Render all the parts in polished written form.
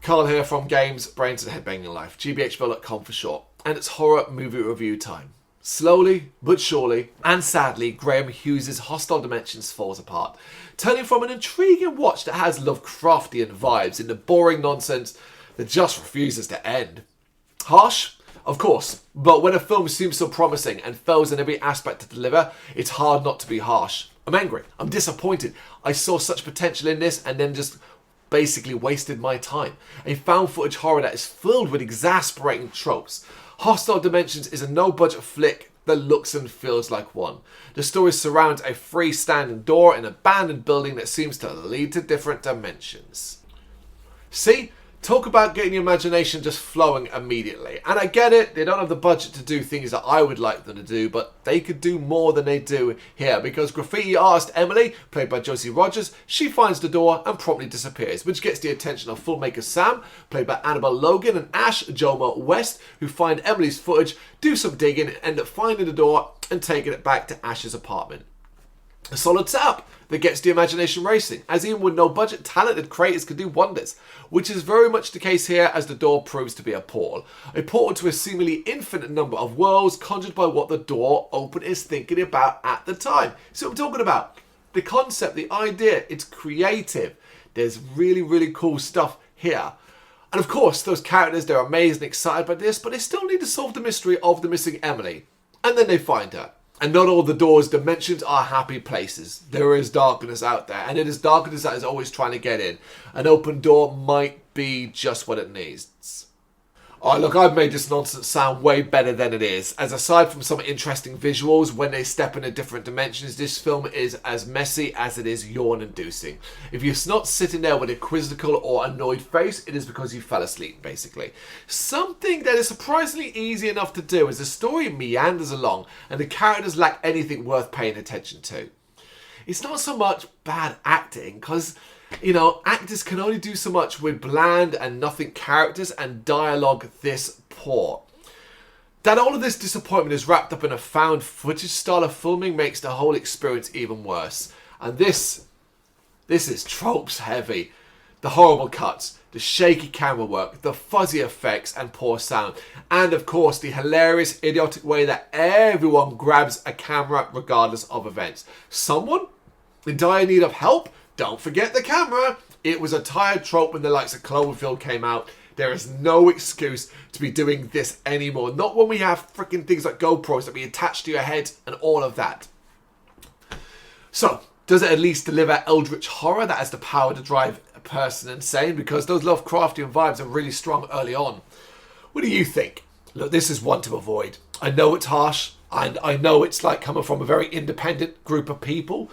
Carl here from Games, Brains and Head-Banging Life, gbhblofficial for short, and it's horror movie review time. Slowly, but surely, and sadly, Graham Hughes' Hostile Dimensions falls apart, turning from an intriguing watch that has Lovecraftian vibes into boring nonsense that just refuses to end. Harsh? Of course, but when a film seems so promising and fails in every aspect to deliver, it's hard not to be harsh. I'm angry. I'm disappointed. I saw such potential in this and then just basically wasted my time. A found footage horror that is filled with exasperating tropes. Hostile Dimensions is a no-budget flick that looks and feels like one. The story surrounds a freestanding door in an abandoned building that seems to lead to different dimensions. See? Talk about getting your imagination just flowing immediately. And I get it, they don't have the budget to do things that I would like them to do, but they could do more than they do here, because graffiti artist Emily, played by Josie Rogers, she finds the door and promptly disappears, which gets the attention of filmmaker Sam, played by Annabelle Logan, and Ash Joma West, who find Emily's footage, do some digging, and end up finding the door and taking it back to Ash's apartment. A solid setup that gets the imagination racing, as even with no budget, talented creators could do wonders, which is very much the case here, as the door proves to be a portal to a seemingly infinite number of worlds conjured by what the door opener is thinking about at the time. See what I'm talking about? The concept, the idea, it's creative. There's really cool stuff here. And of course, those characters, they're amazed and excited by this, but they still need to solve the mystery of the missing Emily. And then they find her. And not all the doors' dimensions are happy places. There is darkness out there, and it is darkness that is always trying to get in. An open door might be just what it needs. Oh, look, I've made this nonsense sound way better than it is, as aside from some interesting visuals when they step into different dimensions, this film is as messy as it is yawn-inducing. If you're not sitting there with a quizzical or annoyed face, it is because you fell asleep, basically. Something that is surprisingly easy enough to do, as the story meanders along and the characters lack anything worth paying attention to. It's not so much bad acting, because actors can only do so much with bland and nothing characters and dialogue this poor. That all of this disappointment is wrapped up in a found footage style of filming makes the whole experience even worse. And this is tropes heavy. The horrible cuts, the shaky camera work, the fuzzy effects and poor sound, and of course the hilarious, idiotic way that everyone grabs a camera regardless of events. Someone in dire need of help? Don't forget the camera. It was a tired trope when the likes of Cloverfield came out. There is no excuse to be doing this anymore. Not when we have freaking things like GoPros that be attached to your head and all of that. So, does it at least deliver eldritch horror that has the power to drive a person insane? Because those Lovecraftian vibes are really strong early on. What do you think? Look, this is one to avoid. I know it's harsh, and I know it's like coming from a very independent group of people,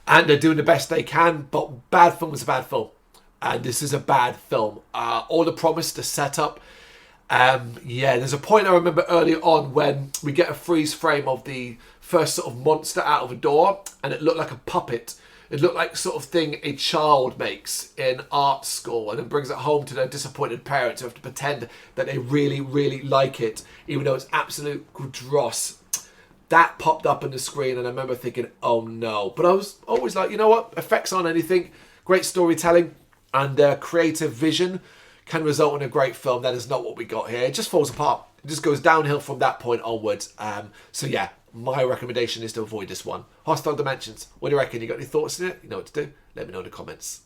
and they're doing the best they can, but bad film is a bad film. And this is a bad film. All the promise, the setup. There's a point I remember early on when we get a freeze frame of the first sort of monster out of a door, and it looked like a puppet. It looked like sort of thing a child makes in art school and then brings it home to their disappointed parents who have to pretend that they really like it, even though it's absolute dross. That popped up on the screen and I remember thinking, oh no. But I was always like, you know what? Effects on anything, great storytelling and creative vision can result in a great film. That is not what we got here. It just falls apart. It just goes downhill from that point onwards. So yeah, my recommendation is to avoid this one. Hostile Dimensions. What do you reckon? You got any thoughts in it? You know what to do? Let me know in the comments.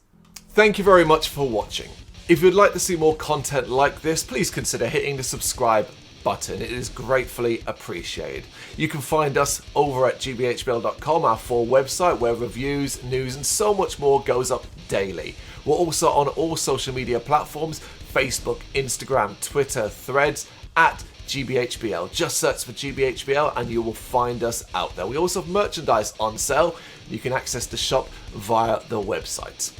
Thank you very much for watching. If you'd like to see more content like this, please consider hitting the subscribe button. It is gratefully appreciated. You can find us over at gbhbl.com, our full website where reviews, news and so much more goes up daily. We're also on all social media platforms, Facebook, Instagram, Twitter, Threads, at gbhbl. Just search for gbhbl and you will find us out there. We also have merchandise on sale. You can access the shop via the website.